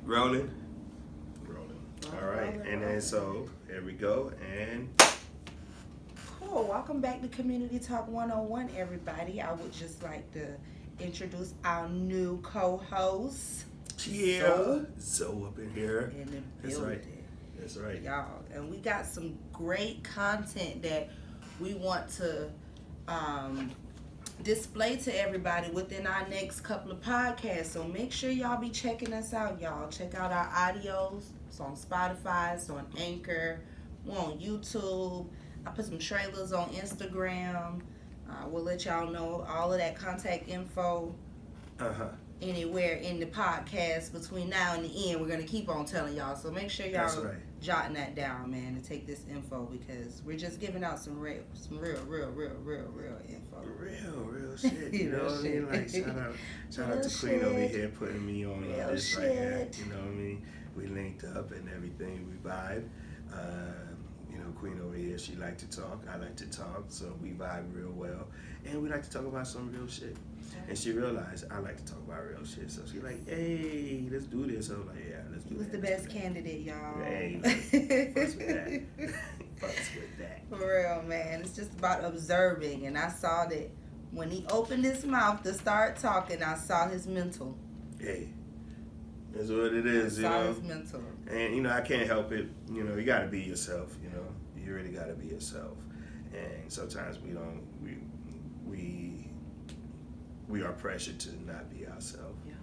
Rolling. Rolling. All right. And then so here we go. And Cool. Welcome back to Community Talk 101, everybody. I would just like to introduce our new co-host. yeah, Zoe up in here. In the That's building. right. That's right. Y'all. And we got some great content that we want to display to everybody within our next couple of podcasts. So make sure y'all be checking us out, y'all. Check out our audios. It's on Spotify, it's on Anchor, we're on YouTube. I put some trailers on Instagram. We'll let y'all know all of that contact info anywhere in the podcast. Between now and the end, we're gonna keep on telling y'all. So make sure y'all jotting that down, man, and take this info because we're just giving out some real info. Real shit. You know what I mean? Like shout out to Queen over here putting me on this right here. You know what I mean? We linked up and everything. We vibe. Queen over here, she like to talk. I like to talk, so we vibe real well. And we like to talk about some real shit. And she realized I like to talk about real shit, so she's like, "Hey, let's do this." I was like, "Yeah, let's do that." He was the best candidate, y'all. Hey, fucks with that. Fucks with that. For real, man. It's just about observing, and I saw that when he opened his mouth to start talking, I saw his mental. Hey. That's what it is, you know. His mental. And I can't help it. You gotta be yourself. You really gotta be yourself. And sometimes we are pressured to not be ourselves. Yeah.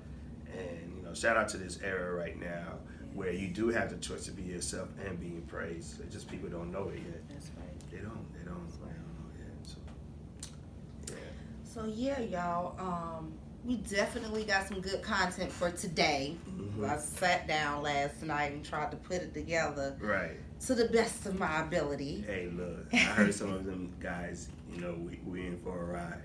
And shout out to this era right now where you do have the choice to be yourself and being praised. It's just people don't know it yet. That's right. They don't know it yet. So yeah, y'all. We definitely got some good content for today. Mm-hmm. I sat down last night and tried to put it together. Right. To the best of my ability. Hey, look, I heard some of them guys, we in for a ride.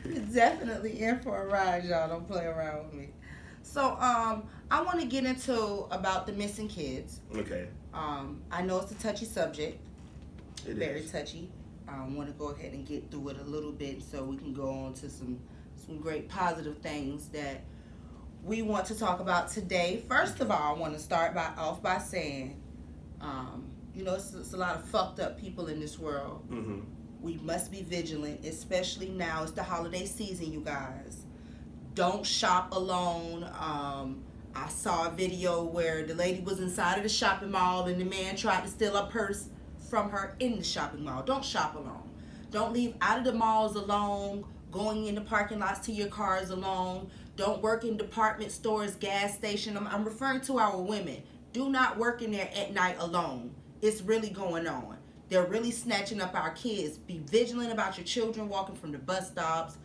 We're definitely in for a ride, y'all. Don't play around with me. So, I want to get into about the missing kids. Okay. I know it's a touchy subject. Very is. touchy. I want to go ahead and get through it a little bit so we can go on to some great positive things that we want to talk about today. First of all, I want to start off by saying, it's a lot of fucked up people in this world. Mm-hmm. We must be vigilant, especially now. It's the holiday season, you guys. Don't shop alone. I saw a video where the lady was inside of the shopping mall and the man tried to steal a purse from her in the shopping mall. Don't shop alone. Don't leave out of the malls alone, going in the parking lots to your cars alone. Don't work in department stores, gas station. I'm referring to our women. Do not work in there at night alone. It's really going on. They're really snatching up our kids. Be vigilant about your children walking from the bus stops.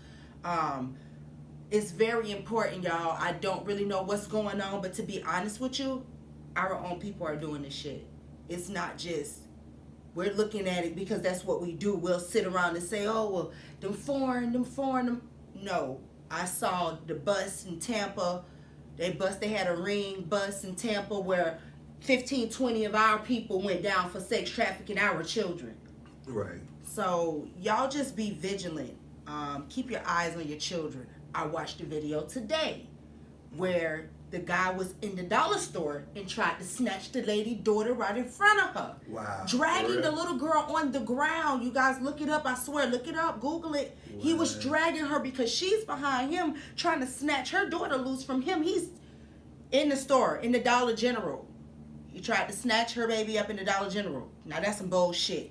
It's very important, y'all. I don't really know what's going on, but to be honest with you, our own people are doing this shit. It's not just we're looking at it because that's what we do. We'll sit around and say, oh, well, them foreign. No, I saw the bus in Tampa. They had a ring bus in Tampa where 15, 20 of our people went down for sex trafficking our children. Right. So y'all just be vigilant. Keep your eyes on your children. I watched a video today where the guy was in the dollar store and tried to snatch the lady's daughter right in front of her. Wow. Dragging the little girl on the ground. You guys look it up. I swear, look it up. Google it. What? He was dragging her because she's behind him trying to snatch her daughter loose from him. He's in the store, in the Dollar General. He tried to snatch her baby up in the Dollar General. Now, that's some bullshit.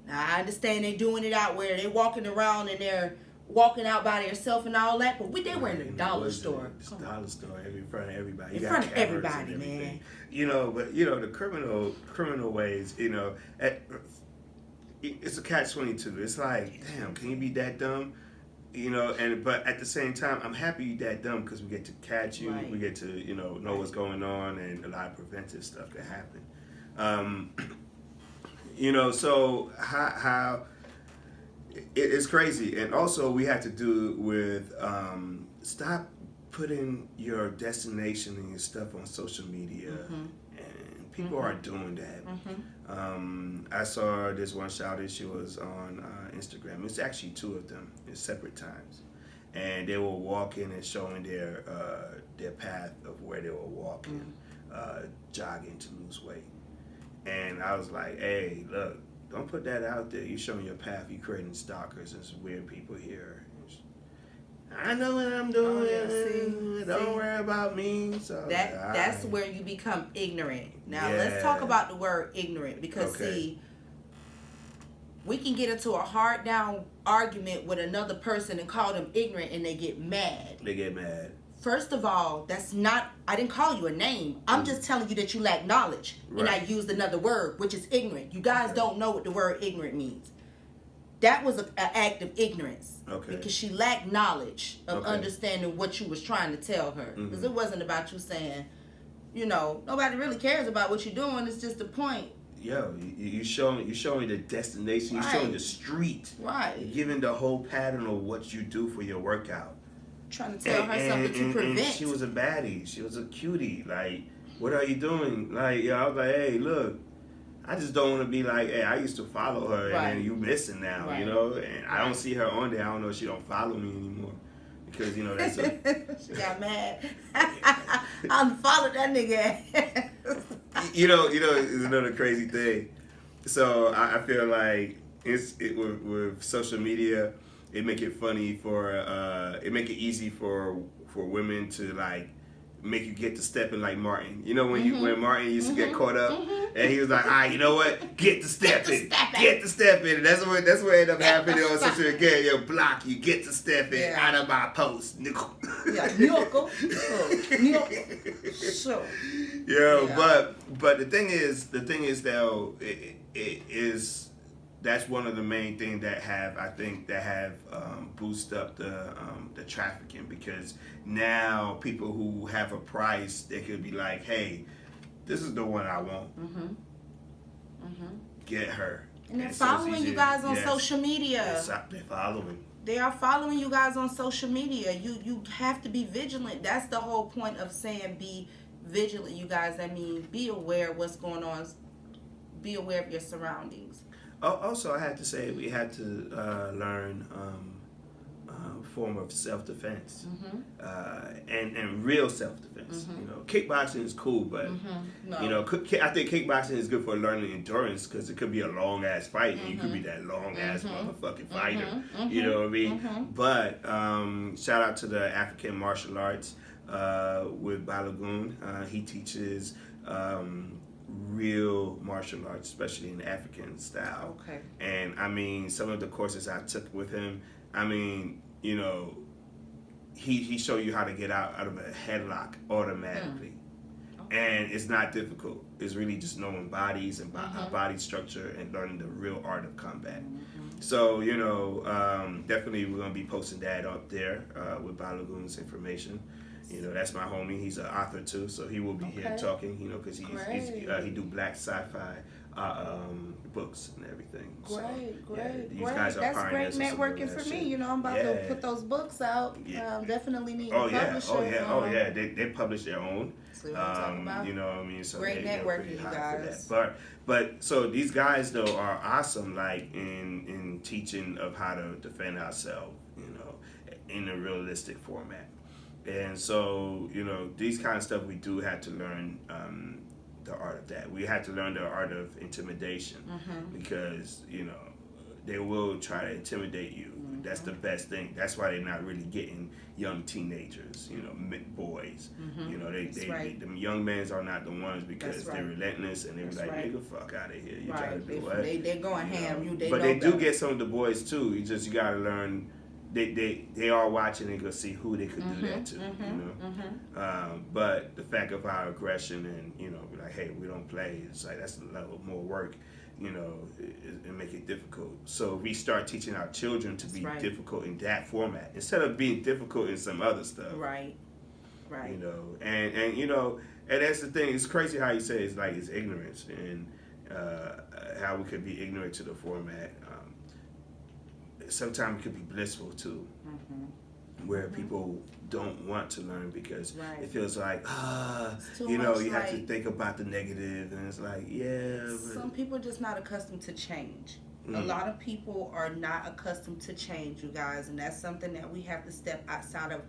Now, I understand they doing it out where they walking around and they're walking out by themselves and all that, but they were in the dollar store. It's dollar store in front of everybody. In front of everybody, man. But the criminal ways, it's a catch-22. It's like, damn, can you be that dumb? But at the same time, I'm happy you're that dumb because we get to catch you. Right. We get to, know what's going on, and a lot of preventive stuff can happen. So how it's crazy. And also we have to do with stop putting your destination and your stuff on social media. Mm-hmm. And people are doing that. Mm-hmm. I saw this one shouted, she was on Instagram. It's actually two of them at separate times. and they were walking and showing their path of where they were walking, jogging to lose weight. And I was like, hey, look, don't put that out there. You showing your path, you creating stalkers and some weird people here. I know what I'm doing. Don't worry about me. So that's where you become ignorant. Now let's talk about the word ignorant, because see, we can get into a hard down argument with another person and call them ignorant, and they get mad. They get mad. First of all, that's not, I didn't call you a name. I'm just telling you that you lack knowledge. Right. And I used another word, which is ignorant. You guys don't know what the word ignorant means. That was an act of ignorance. Okay. Because she lacked knowledge of understanding what you was trying to tell her. Because it wasn't about you saying, you know, nobody really cares about what you're doing. It's just the point. Yo, you showing the destination. You showing the street. Right. You're giving the whole pattern of what you do for your workout. Trying to tell her something to prevent. And she was a baddie. She was a cutie. Like, what are you doing? Like, I was like, hey, look, I just don't want to be like, hey, I used to follow her, and then you missing now, you know? And I don't see her on there. I don't know if she don't follow me anymore. Because, you know, that's she got mad. I unfollowed that nigga. you know, it's another crazy thing. So I feel like with social media, it make it funny for it make it easy for women to like make you get to stepping like Martin. You know when Martin used to get caught up and he was like, you know what? Get to stepping. Get to stepping. And that's what ended up happening on social media. Yo, block you, get to stepping out of my post. Nickel. Nickel. So. But the thing is though, it is. That's one of the main things that have boost up the trafficking, because now people who have a price, they could be like, hey, this is the one I want. Get her. And they're following you guys on social media. They're following. They are following you guys on social media. You have to be vigilant. That's the whole point of saying be vigilant, you guys. I mean, be aware of what's going on. Be aware of your surroundings. Also, I had to say we had to learn form of self-defense and real self-defense. You know, kickboxing is cool, but you know, I think kickboxing is good for learning endurance, because it could be a long ass fight and you could be that long ass motherfucking fighter. You know what I mean? But shout out to the African martial arts with Balogun. He teaches real martial arts, especially in African style. Okay. And I mean, some of the courses I took with him, I mean, you know, he showed you how to get out of a headlock automatically. And it's not difficult. It's really just knowing bodies and body structure and learning the real art of combat. So, you know, definitely we're going to be posting that up there with Balogun's information. You know, that's my homie. He's an author too, so he will be here talking. You know, because he do black sci-fi books and everything. Great. These guys are that's great networking for me. You know, I'm about to put those books out. Definitely need a publisher. They publish their own. See what I'm talking about? You know what I mean? So great networking, you guys. But so these guys though are awesome, like in teaching of how to defend ourselves. You know, in a realistic format. And so, you know, these kind of stuff we do have to learn the art of that. We have to learn the art of intimidation because, you know, they will try to intimidate you. That's the best thing. That's why they're not really getting young teenagers, you know, boys. You know, them young men are not the ones, because they're relentless and they're like, nigga, fuck out of here. You trying to do what? They're going ham. But they do get some of the boys too. You got to learn. They are watching and go see who they could do that to, you know. But the fact of our aggression and, you know, be like, hey, we don't play. It's like that's a level more work, you know, and make it difficult. So we start teaching our children to be difficult in that format instead of being difficult in some other stuff. Right. You know, and you know, and that's the thing. It's crazy how you say it's like it's ignorance and how we could be ignorant to the format. Sometimes it could be blissful too, where people don't want to learn because it feels like, you know, you have to think about the negative, and it's like, but some people are just not accustomed to change. A lot of people are not accustomed to change, you guys, and that's something that we have to step outside of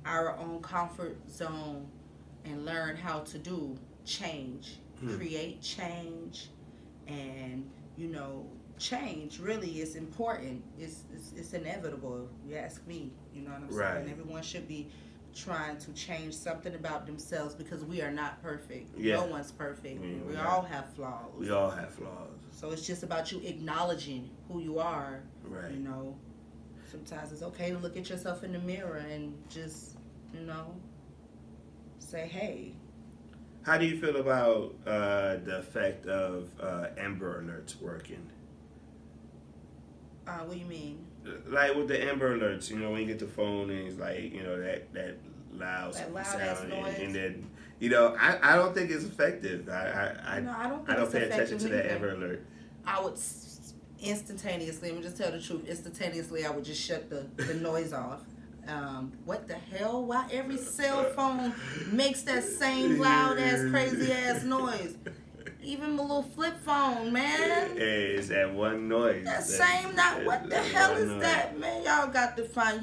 our own comfort zone and learn how to do. Change, create change, and change really is important. It's inevitable. If you ask me, you know what I'm saying. Everyone should be trying to change something about themselves because we are not perfect. No one's perfect. We all have flaws. We all have flaws. So it's just about you acknowledging who you are. Right. Sometimes it's okay to look at yourself in the mirror and just, say, hey. How do you feel about the effect of Amber Alerts working? What do you mean? Like with the Amber Alerts, when you get the phone and it's like, that loud sound, noise. and then, I don't think it's effective. I don't pay attention to that Amber Alert. I would instantaneously, I'm just tell the truth, instantaneously I would just shut the noise off. What the hell? Why every cell phone makes that same loud ass crazy ass noise? Even my little flip phone, man. Hey, it's that one noise. What the hell is that, man? Y'all got to find,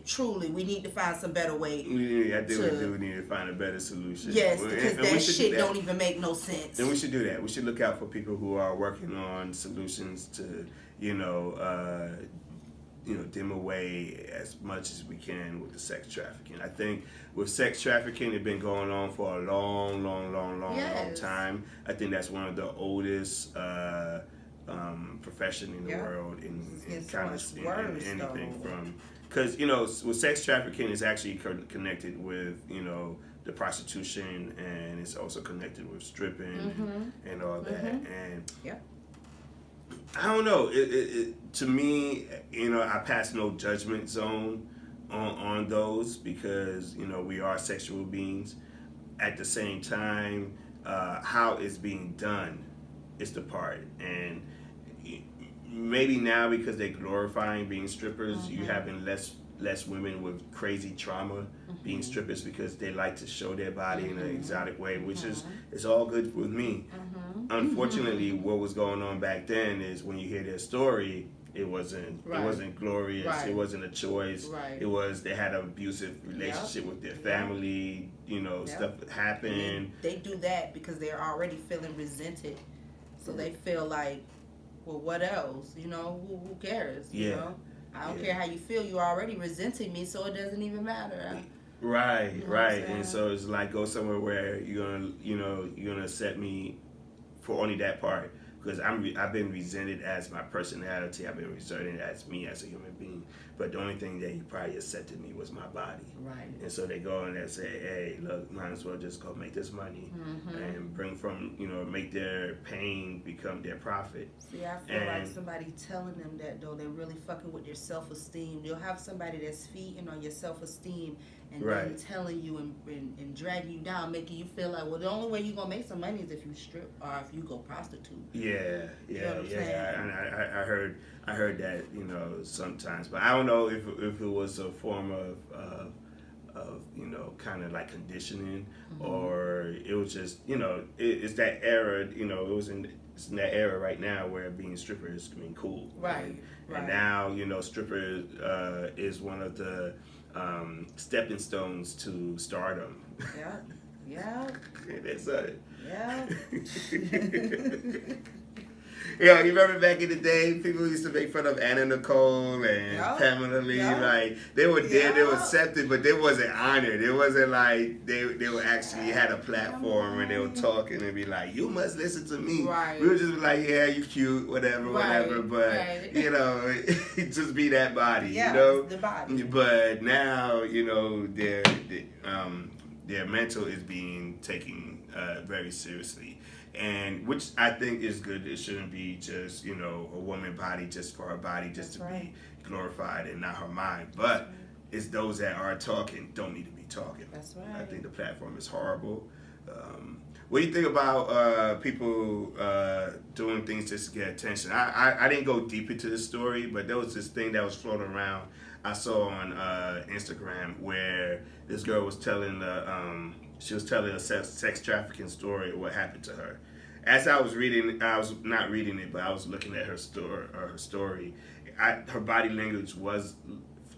truly, we need to find some better way. I think we need to find a better solution. Yes, because that shit don't even make no sense. And we should do that. We should look out for people who are working on solutions to, dim away as much as we can with the sex trafficking. I think with sex trafficking, it's been going on for a long time. I think that's one of the oldest profession in the world, in kind of anything from, because with sex trafficking, it's actually connected with the prostitution, and it's also connected with stripping and all that. And I don't know. To me, I pass no judgment zone on those because we are sexual beings. At the same time, how it's being done is the part, and maybe now because they're glorifying being strippers, you having less women with crazy trauma being strippers because they like to show their body in an exotic way, which is all good with me. Unfortunately, what was going on back then is when you hear their story, it wasn't glorious. It wasn't a choice. It was they had an abusive relationship with their family. Stuff happened. They do that because they're already feeling resented, so they feel like, well, what else? Who cares? I don't care how you feel. You're already resenting me, so it doesn't even matter. Right. And so it's like go somewhere where you're gonna accept me for only that part, because I've been resented as my personality. I've been resented as me as a human being. But the only thing that he probably accepted me was my body. Right. And so they go in there and say, hey, look, might as well just go make this money and make their pain become their profit. See, I feel like somebody telling them that, though, they're really fucking with their self-esteem. You'll have somebody that's feeding on your self-esteem and then telling you and dragging you down, making you feel like, well, the only way you're going to make some money is if you strip or if you go prostitute. Yeah. I heard that, sometimes. But I don't know if it was a form of kind of like conditioning, or it was just, it's that era, it's in that era right now where being a stripper is cool. Right. And now, stripper is one of the stepping stones to stardom. Yeah. That's it. Yeah. You remember back in the day, people used to make fun of Anna Nicole and Pamela Lee. Like, they were there, they were accepted, but they wasn't honored. It wasn't like they were actually had a platform and they were talking and be like, you must listen to me. Right. We would just be like, yeah, you cute, whatever. But, just be that body, the body. But now, their mental is being taken very seriously. And which I think is good. It shouldn't be just, a woman body just for her body, just to be glorified and not her mind. But it's those that are talking don't need to be talking. That's right. I think the platform is horrible. What do you think about people doing things just to get attention? I didn't go deep into the story, but there was this thing that was floating around I saw on Instagram where this girl was telling a sex trafficking story of what happened to her. as I was reading, I was not reading it, but I was looking at her story. Her body language was,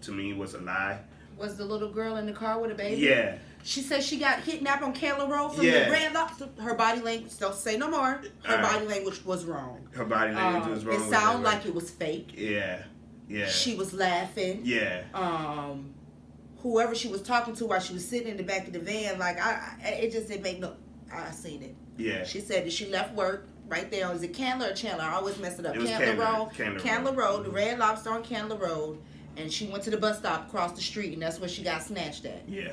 to me, was a lie. Was the little girl in the car with a baby? Yeah. She said she got kidnapped on Candler Road from the Red Lobster. Her body language, don't say no more. Her body language was wrong. Her body language was wrong. It sounded like it was fake. Yeah. Yeah. She was laughing. Yeah. Whoever she was talking to while she was sitting in the back of the van, like, it just didn't make no... I seen it. Yeah. She said that she left work right there. Is it Candler or Chandler? I always mess it up. It was Candler Road, the Red Lobster on Candler Road. And she went to the bus stop across the street, and that's where she got snatched at. Yeah.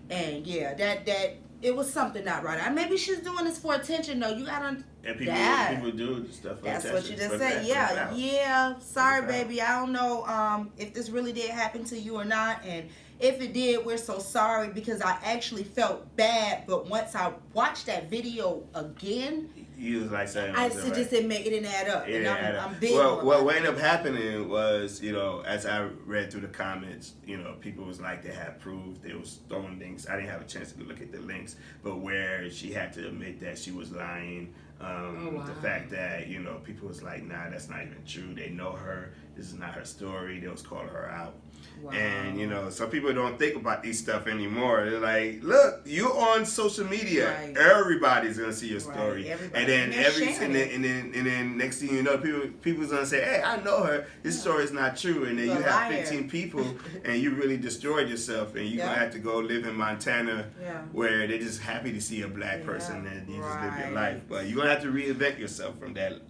And yeah, that it was something not right. Maybe she's doing this for attention, though. You gotta. And people do stuff like that. That's what you just said. Yeah. Sorry, baby. I don't know if this really did happen to you or not, and if it did, we're so sorry, because I actually felt bad. But once I watched that video again, you was like saying, it didn't add up. I'm big. Well, what ended up happening was, as I read through the comments, people was like, they had proof. They was throwing links. I didn't have a chance to look at the links, but where she had to admit that she was lying. The fact that, people was like, nah, that's not even true. They know her. This is not her story. They was calling her out. Wow. And, some people don't think about these stuff anymore. They're like, look, you're on social media. Right. Everybody's going to see your story. Right. And then and then next thing you know, people's going to say, hey, I know her. This story is not true. And then you have 15 people and you really destroyed yourself. And you're going to have to go live in Montana where they're just happy to see a black person and you just live your life. But you're going to have to reinvent yourself from that.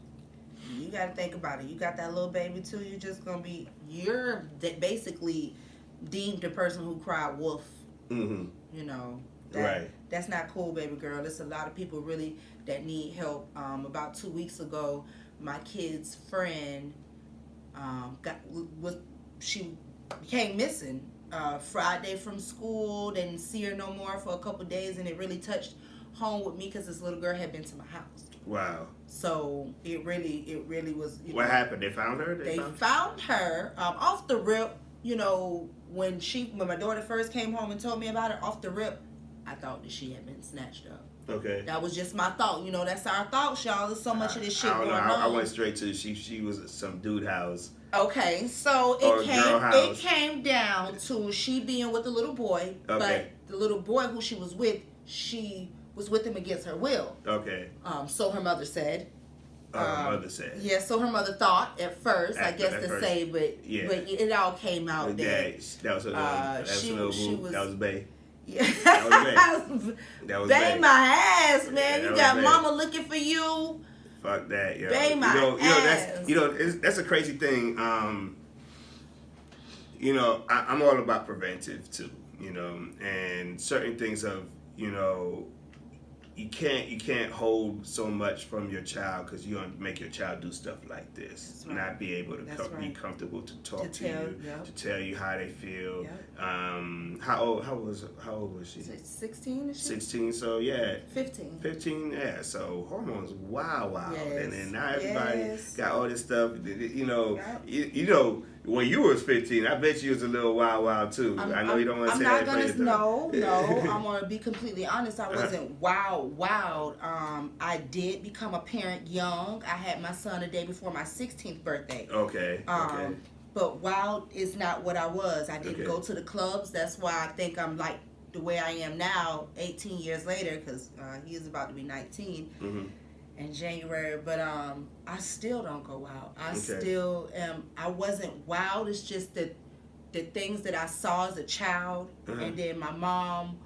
You got to think about it. You got that little baby too. You're basically deemed the person who cried wolf. Mm-hmm. That's not cool, baby girl. There's a lot of people really that need help. About 2 weeks ago, my kid's friend she became missing. Friday from school, didn't see her no more for a couple of days, and it really touched home with me because this little girl had been to my house. Wow. So it really was. What happened? They found her? They found her off the rip. When my daughter first came home and told me about it, off the rip, I thought that she had been snatched up. Okay. That was just my thought. That's our thoughts, y'all. There's so much of this shit going on. I went straight to she was at some dude house. Okay, so it came down to she being with the little boy, but the little boy who she was with him against her will. Okay. So her mother said. Her mother said. Yeah, so her mother thought at first, but it all came out that was Bae. Yeah. That was Bae. My ass, man. You got mama looking for you. Fuck that, yo. Bae my ass. That's a crazy thing. I'm all about preventive too, and certain things of, you can't hold so much from your child because you're gonna make your child do stuff like this. Right. Not be able to be comfortable to talk to you, to tell you how they feel. Yep. How old was she? 16. 16. So yeah. 15. 15. Yeah. So hormones, wow, yes. And then now everybody got all this stuff. When you was 15, I bet you was a little wild too. I know you don't want to say that. No. I'm gonna be completely honest. I wasn't wild. I did become a parent young. I had my son a day before my 16th birthday. Okay. But wild is not what I was. I didn't go to the clubs. That's why I think I'm like the way I am now, 18 years later, because he is about to be 19. Mm-hmm. In January, but I still don't go out. I still am. I wasn't wild. It's just the things that I saw as a child, and then my mom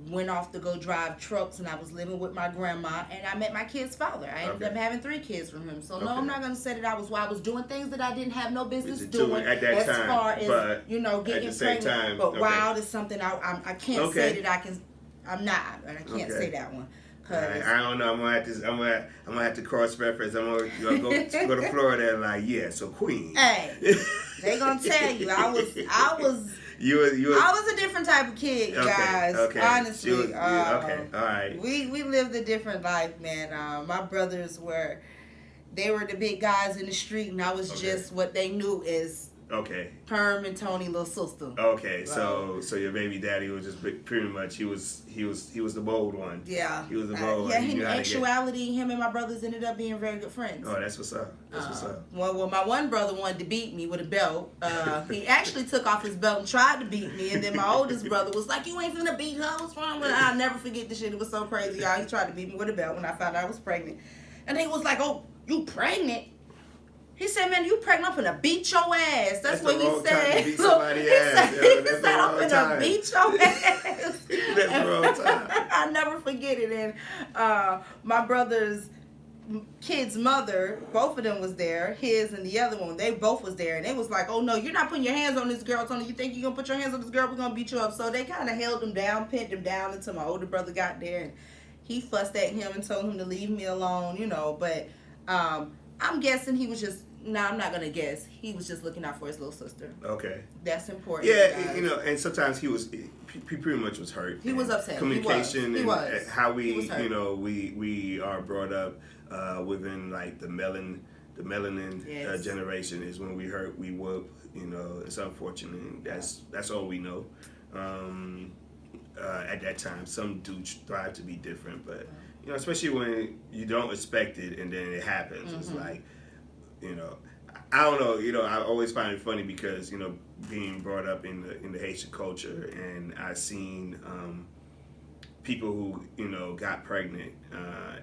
went off to go drive trucks, and I was living with my grandma, and I met my kid's father. I ended up having 3 kids from him. So no, I'm not gonna say that I was wild. I was doing things that I didn't have no business doing at that time. As far as getting pregnant. Time, but wild is something I can't say that I can. I'm not, and I can't say that one. I don't know. I'm gonna have to cross reference. I'm gonna go to Florida and like, so Queen. Hey, they gonna tell you I was. You I was a different type of kid, guys. Okay. Honestly, okay, all right. We lived a different life, man. My brothers were the big guys in the street, and I was just what they knew is Okay. Perm and Tony, little sister. Okay, so your baby daddy was just pretty much he was the bold one. Yeah. He was the bold one. Yeah, in actuality, him and my brothers ended up being very good friends. Oh, that's what's up. That's what's up. Well, my one brother wanted to beat me with a belt. He actually took off his belt and tried to beat me, and then my oldest brother was like, "You ain't finna beat her. What's wrong with her?" I'll never forget this shit. It was so crazy, y'all. He tried to beat me with a belt when I found out I was pregnant, and he was like, "Oh, you pregnant?" He said, "Man, you pregnant? I'm finna beat your ass." That's what he said. He said, "I'm finna beat your ass." That's the wrong time. I'll never forget it. And my brother's kid's mother, both of them was there. His and the other one, they both was there. And they was like, "Oh no, you're not putting your hands on this girl, Tony. You think you're gonna put your hands on this girl? We're gonna beat you up." So they kind of held him down, pinned him down until my older brother got there, and he fussed at him and told him to leave me alone, you know. But I'm guessing he was just, I'm not gonna guess. He was just looking out for his little sister. Okay. That's important. Yeah, you know, and sometimes he pretty much was hurt. He was upset. Communication he was. And how we are brought up within like the melanin yes. generation is when we hurt, we whoop. You know, it's unfortunate. That's all we know. At that time, some do thrive to be different, but you know, especially when you don't expect it and then it happens, it's like, you know, I don't know. You know, I always find it funny because, you know, being brought up in the Haitian culture, and I've seen people who, you know, got pregnant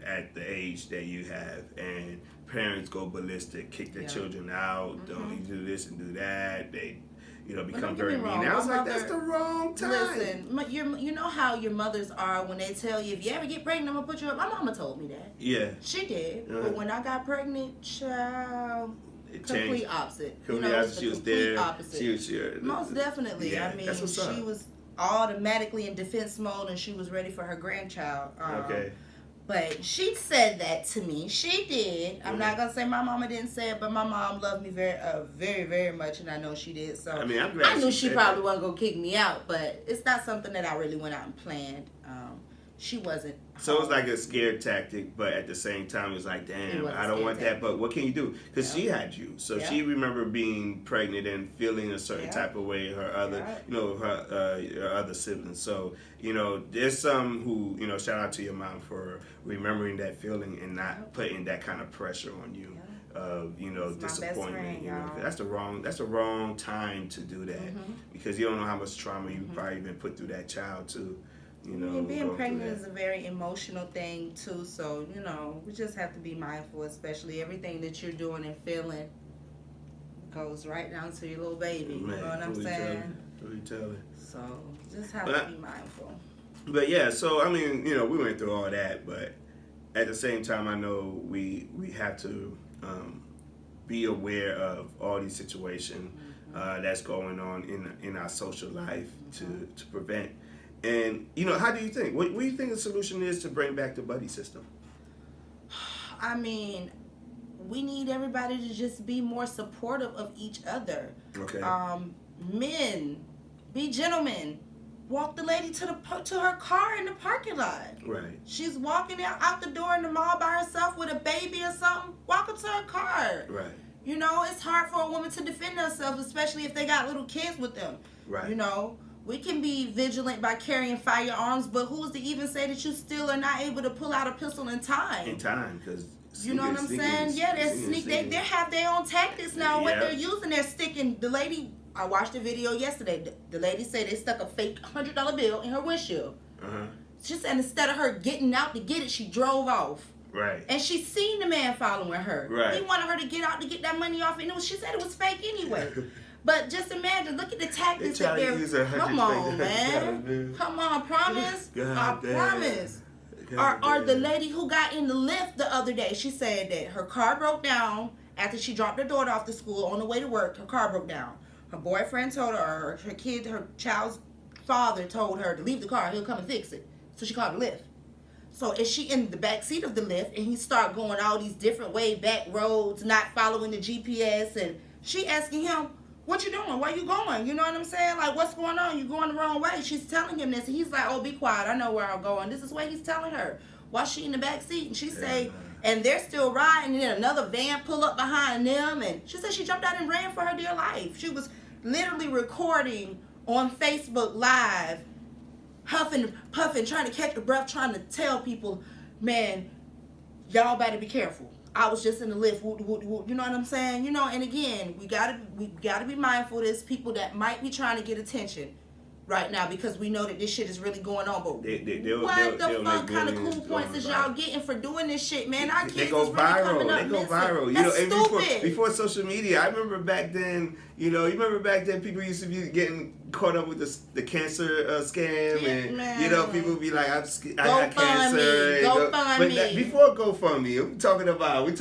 at the age that you have, and parents go ballistic, kick their children out, don't do this and do that. They, you know, become very mean. And I was like, that's the wrong time. Listen, you know how your mothers are when they tell you, if you ever get pregnant, I'm going to put you up. My mama told me that. Yeah. She did. But when I got pregnant, child, complete opposite. She was there. Opposite. She was here. Most definitely. Yeah, I mean, that's what's up. She was automatically in defense mode, and she was ready for her grandchild. Okay. But she said that to me. She did. I'm not gonna say my mama didn't say it, but my mom loved me very, very, very much, and I know she did. So I mean, I'm glad I knew she probably wasn't gonna kick me out, but it's not something that I really went out and planned. She wasn't. So it was like a scare tactic, but at the same time, it was like, damn, I don't want that. But what can you do? Because she had you, so she remember being pregnant and feeling a certain type of way. Her other, you know, her other siblings. So you know, there's some who, you know, shout out to your mom for remembering that feeling and not putting that kind of pressure on you. Of, you know, disappointment. Friend, you know, that's the wrong time to do that because you don't know how much trauma you've probably been put through that child too. You know, and being pregnant is a very emotional thing too, so you know, we just have to be mindful, especially everything that you're doing and feeling goes right down to your little baby. Man, you know what I'm saying? Who you telling? So just have to be mindful. But yeah, so I mean, you know, we went through all that, but at the same time, I know we have to be aware of all these situations that's going on in our social life to prevent. And, you know, how do you think? What do you think the solution is to bring back the buddy system? I mean, we need everybody to just be more supportive of each other. Okay. Men, be gentlemen. Walk the lady to her car in the parking lot. Right. She's walking out the door in the mall by herself with a baby or something. Walk her to her car. Right. You know, it's hard for a woman to defend herself, especially if they got little kids with them. Right. You know, we can be vigilant by carrying firearms, but who's to even say that you still are not able to pull out a pistol in time? In time, because you know what I'm saying? Yeah, they're sneak. They have their own tactics now. What they're using, they're sticking. The lady, I watched a video yesterday. The lady said they stuck a fake $100 bill in her windshield. She said instead of her getting out to get it, she drove off. Right. And she seen the man following her. Right. He wanted her to get out to get that money off, and she said it was fake anyway. But just imagine, look at the tactics that they're. Come on, man. Come on, promise. I promise. Or the lady who got in the lift the other day, she said that her car broke down after she dropped her daughter off to school on the way to work. Her car broke down. Her boyfriend told her, her child's father told her to leave the car. He'll come and fix it. So she called the lift. So is she in the back seat of the lift, and he start going all these different way back roads, not following the GPS, and she asking him, what you doing? Where you going? You know what I'm saying? Like, what's going on? You going the wrong way. She's telling him this, and he's like, oh, be quiet. I know where I'm going. This is what he's telling her while she in the back seat. And she say, and they're still riding, and then another van pull up behind them, and she said she jumped out and ran for her dear life. She was literally recording on Facebook Live, huffing and puffing, trying to catch her breath, trying to tell people, man, y'all better be careful. I was just in the lift, whoop, whoop, whoop. You know what I'm saying? You know, and again, we gotta be mindful. There's people that might be trying to get attention right now because we know that this shit is really going on. But what the fuck kind of cool points is y'all getting for doing this shit, man? Our kids they go is really viral. coming up They go missing. viral. That's and stupid. before social media, I remember back then. You remember back then people used to be getting caught up with the cancer scam, and people be like, I had cancer. GoFundMe. Before GoFundMe, we're talking about when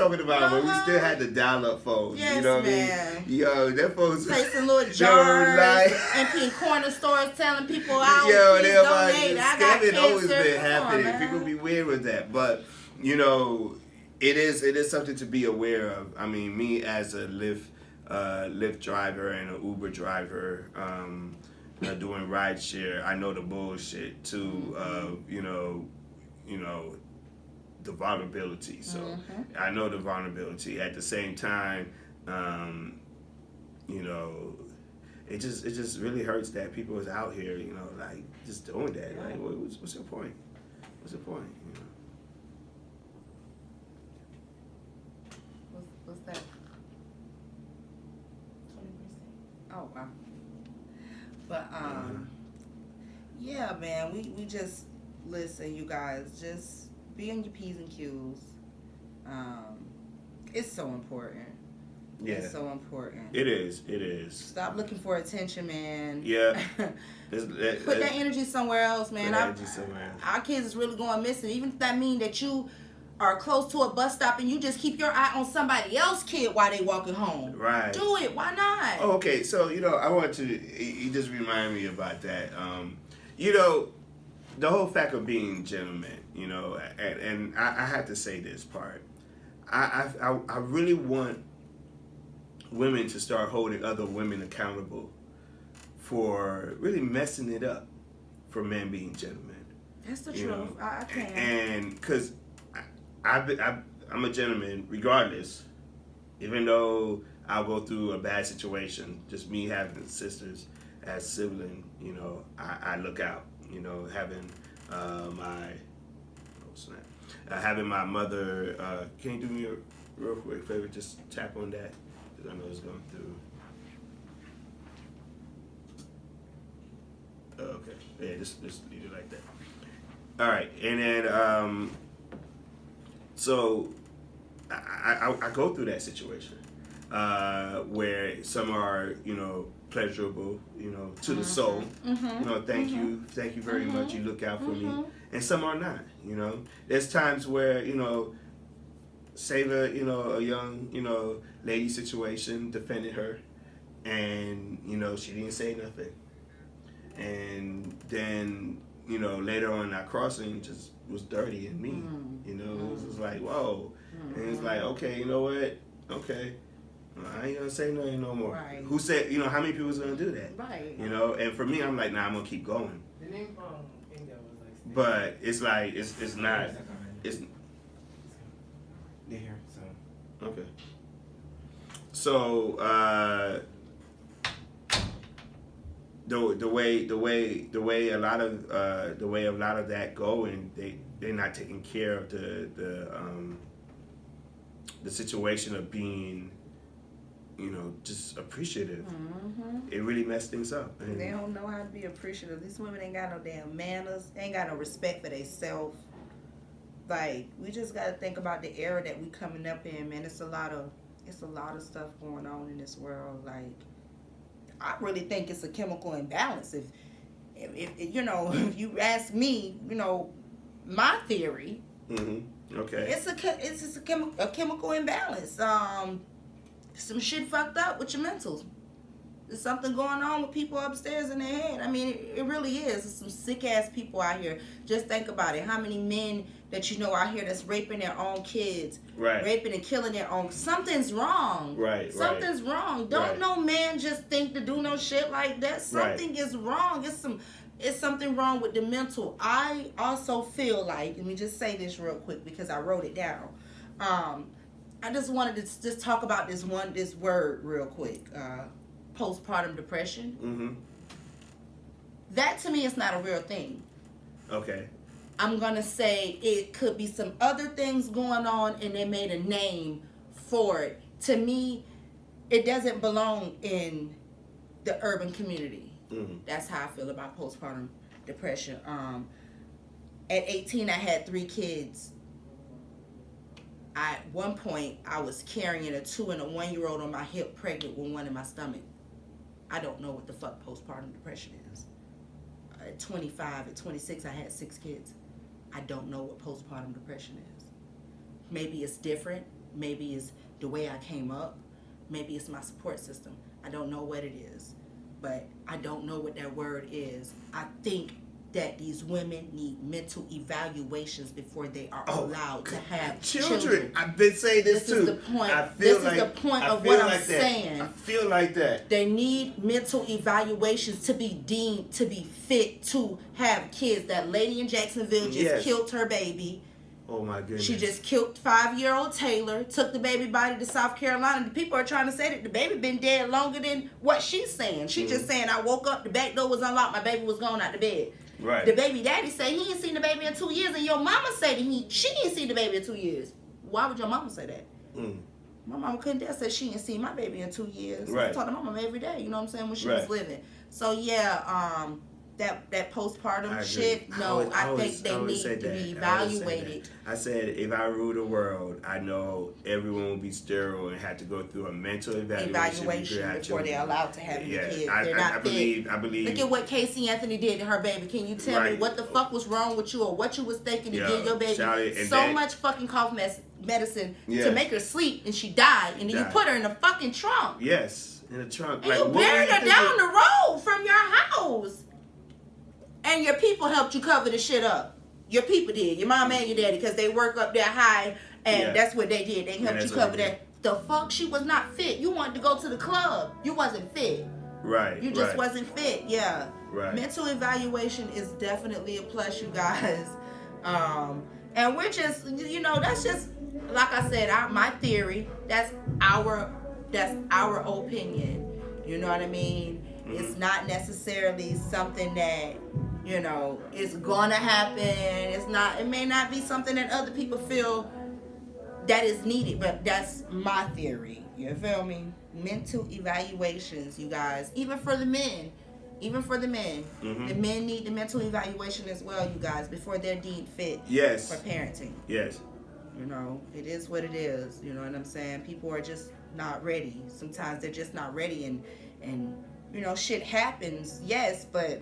we still had the dial-up phones. Yes, you know what man. I mean? Yo, that phones placing little jars and in corner stores telling people, please donate. I got cancer. Always been happening. People be weird with that, but it is something to be aware of. I mean, me as a Lyft driver and an Uber driver, doing rideshare, I know the bullshit too of the vulnerability. So I know the vulnerability. At the same time, it just really hurts that people is out here, like just doing that. Like, what's your point? What's the point? What's that? 20%. Oh wow. But yeah, man, we just listen, you guys. Just be on your P's and Q's. It's so important. Yeah. It's so important. It is. Stop looking for attention, man. Yeah. Put that energy somewhere else, man. Our kids is really going missing. Even if that means that you are close to a bus stop and you just keep your eye on somebody else's kid while they walking home. Right. Do it. Why not? Oh, okay. So, I want to, you just remind me about that. The whole fact of being gentlemen, and I have to say this part. I really want women to start holding other women accountable for really messing it up for men being gentlemen. That's the truth. I can. And because I'm a gentleman regardless, even though I'll go through a bad situation, just me having sisters as sibling, I look out, having having my mother, can you do me a real quick favor, just tap on that? I know it's going through. Okay. Yeah, just leave it like that. All right. And then, so I go through that situation where some are, pleasurable, to the soul. Thank you very much. You look out for me. And some are not, There's times where, save a young lady situation, defended her, and she didn't say nothing, and then later on that crossing just was dirty and mean. It was just like, whoa. And it's like, okay, you know what, okay, I ain't gonna say nothing no more. Right. Who said, how many people's gonna do that? Right. And for me, I'm like, nah, I'm gonna keep going. The name I think that was like, but it's like it's not they're here, so okay. So the way a lot of that go, and they're not taking care of the situation of being just appreciative. It really messed things up. And they don't know how to be appreciative. These women ain't got no damn manners, ain't got no respect for themselves. Like, we just gotta think about the era that we coming up in, man. It's a lot of stuff going on in this world. Like, I really think it's a chemical imbalance. If if you ask me, my theory. Okay. It's just a chemical imbalance. Some shit fucked up with your mentals. There's something going on with people upstairs in their head. I mean, it really is. There's some sick ass people out here. Just think about it. How many men that out here that's raping their own kids, right? Raping and killing their own. Something's wrong. Right. Something's wrong. Don't no man just think to do no shit like that. Something is wrong. It's something wrong with the mental. I also feel like, let me just say this real quick because I wrote it down. I just wanted to just talk about this word real quick. Postpartum depression. Mm-hmm. That to me is not a real thing. Okay. I'm gonna say it could be some other things going on, and they made a name for it. To me, it doesn't belong in the urban community. Mm-hmm. That's how I feel about postpartum depression. At 18, I had 3 kids. At one point, I was carrying a 2 and a 1-year-old on my hip, pregnant with one in my stomach. I don't know what the fuck postpartum depression is. At 25, at 26, I had 6 kids. I don't know what postpartum depression is. Maybe it's different. Maybe it's the way I came up. Maybe it's my support system. I don't know what it is. But I don't know what that word is. I think that these women need mental evaluations before they are allowed to have children. I've been saying this too. Is the point. I feel This is the point of what I'm saying. I feel like that. They need mental evaluations to be deemed to be fit to have kids. That lady in Jacksonville just killed her baby. Oh my goodness. She just killed 5-year-old Taylor, took the baby body to South Carolina. The people are trying to say that the baby been dead longer than what she's saying. She just saying, I woke up, the back door was unlocked, my baby was gone out the bed. Right. The baby daddy say he ain't seen the baby in 2 years, and your mama say that she ain't seen the baby in 2 years. Why would your mama say that? My mama couldn't dare say she ain't seen my baby in 2 years. Right. I talk to my mama every day, you know what I'm saying, when she Right. was living. So yeah, that postpartum shit, I think they need to be evaluated. I said, if I rule the world, I know everyone will be sterile and have to go through a mental evaluation before they're allowed to have any kids. They're I not believe. Look at what Casey Anthony did to her baby. Can you tell me what the fuck was wrong with you, or what you was thinking to give your baby much fucking cough medicine to make her sleep, and she died, and then you put her in the fucking trunk. Yes, in the trunk. And you buried her down the road from your house. And your people helped you cover the shit up. Your people did. Your mom and your daddy, because they work up there high, and that's what they did. They helped you cover that. The fuck? She was not fit. You wanted to go to the club. You wasn't fit. Right. You just wasn't fit. Yeah. Right. Mental evaluation is definitely a plus, you guys. And we're just, that's just, like I said, my theory. That's our opinion. You know what I mean? It's not necessarily something that, it's gonna happen. It may not be something that other people feel that is needed, but that's my theory. You feel me? Mental evaluations, you guys. Even for the men. Mm-hmm. The men need the mental evaluation as well, you guys, before they're deemed fit for parenting. Yes. It is what it is. You know what I'm saying? People are just not ready. Sometimes they're just not ready, and shit happens, yes, but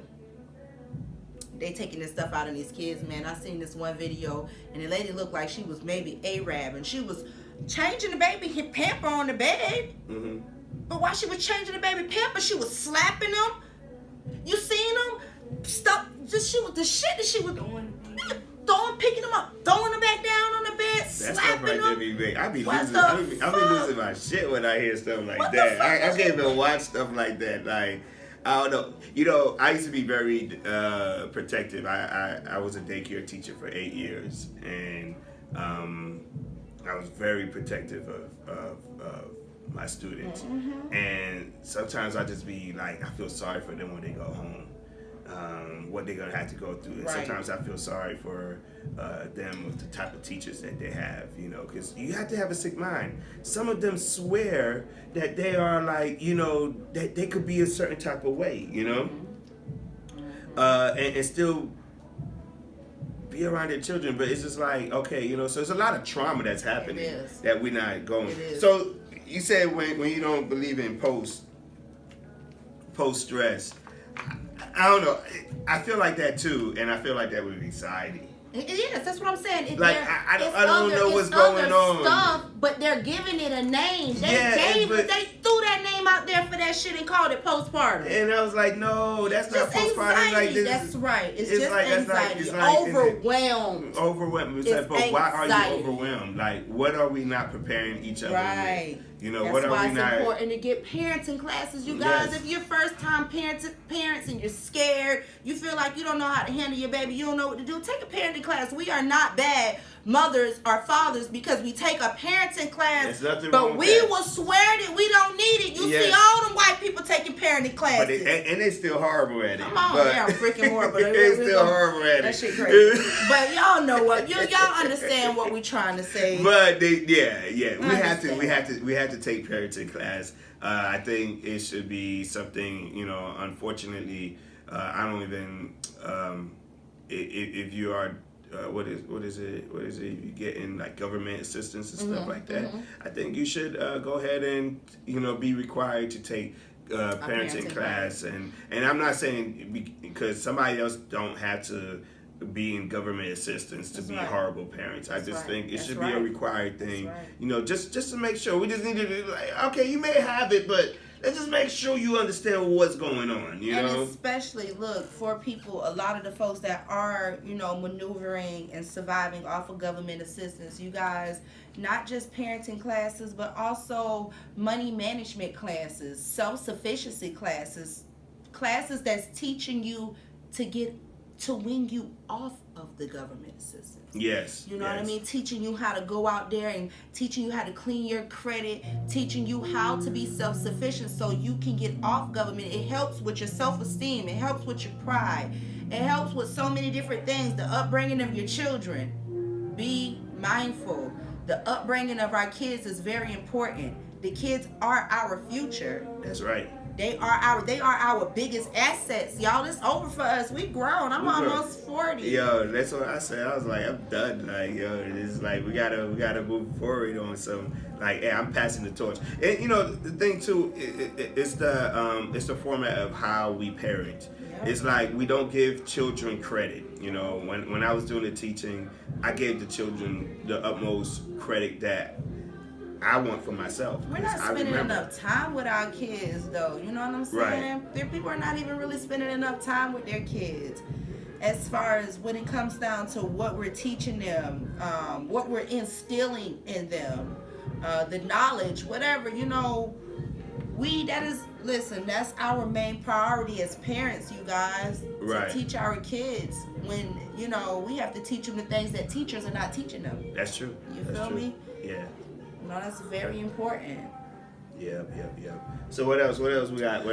they taking this stuff out of these kids, man. I seen this one video, and the lady looked like she was maybe Arab, and she was changing the baby pamper on the bed. Mm-hmm. But while she was changing the baby pamper, she was slapping them. You seen them? Stuff. The shit that she was doing. Picking them up, throwing them back down on the bed, slapping them. I be losing my shit when I hear stuff like that. I can't even watch stuff like that. Like, I don't know. I used to be very protective. I was a daycare teacher for 8 years, and I was very protective of my students. Mm-hmm. And sometimes I just be like, I feel sorry for them when they go home. What they're gonna have to go through. And sometimes I feel sorry for them with the type of teachers that they have, because you have to have a sick mind. Some of them swear that they are like, that they could be a certain type of way, and still be around their children. But it's just like, okay, so there's a lot of trauma that's happening that we're not going. So you said when you don't believe in post stress. I don't know. I feel like that too, and I feel like that with anxiety. Yes, that's what I'm saying. I don't know what's going on. Stuff, but they're giving it a name. They threw that name out there for that shit and called it postpartum. And I was like, no, that's not postpartum. Anxiety. That's right. It's just anxiety. It's like, overwhelmed. It's like, but why are you overwhelmed? Like, what are we not preparing each other with? That's what are why we not? It's important to get parenting classes, you guys. If you're first time parents and you're scared, you feel like you don't know how to handle your baby, you don't know what to do, take a parenting class. We are not bad. mothers or fathers because we take a parenting class, There's nothing but wrong with we that. will swear that we don't need it. You Yes. see all them white people taking parenting classes. But and they still horrible at it. Come on, but yeah, I'm freaking horrible. They still horrible at That it. shit crazy. But y'all know what y'all understand what we trying to say. But we Understand. have to take parenting class. I think it should be something, unfortunately, I don't even if you are what is it you getting like government assistance and stuff like that. I think you should go ahead and be required to take parenting class. And I'm not saying because somebody else don't have to be in government assistance to be horrible parents. I just think it should be a required thing. Just to make sure. We just need to be like, okay, you may have it, but let's just make sure you understand what's going on. And especially, look, for people, a lot of the folks that are, maneuvering and surviving off of government assistance, you guys, not just parenting classes, but also money management classes, self-sufficiency classes that's teaching you to wing you off of the government assistance. Yes. You know what I mean? Teaching you how to go out there and teaching you how to clean your credit, teaching you how to be self-sufficient so you can get off government. It helps with your self-esteem. It helps with your pride. It helps with so many different things. The upbringing of your children. Be mindful. The upbringing of our kids is very important. The kids are our future. That's right. They are our biggest assets, y'all. It's over for us. We grown. I'm almost 40. Yo, that's what I said. I was like, I'm done. Like, it's like we gotta move forward on some. Like, hey, I'm passing the torch. And the thing too, it's the format of how we parent. Yep. It's like we don't give children credit. When I was doing the teaching, I gave the children the utmost credit that I want for myself. We're not spending enough time with our kids, though. You know what I'm saying? Right. People are not even really spending enough time with their kids. As far as when it comes down to what we're teaching them, what we're instilling in them, the knowledge, whatever, that's our main priority as parents, you guys. Right. To teach our kids when, we have to teach them the things that teachers are not teaching them. That's true. You feel me? Yeah. No, that's very important. Yep. So what else we got?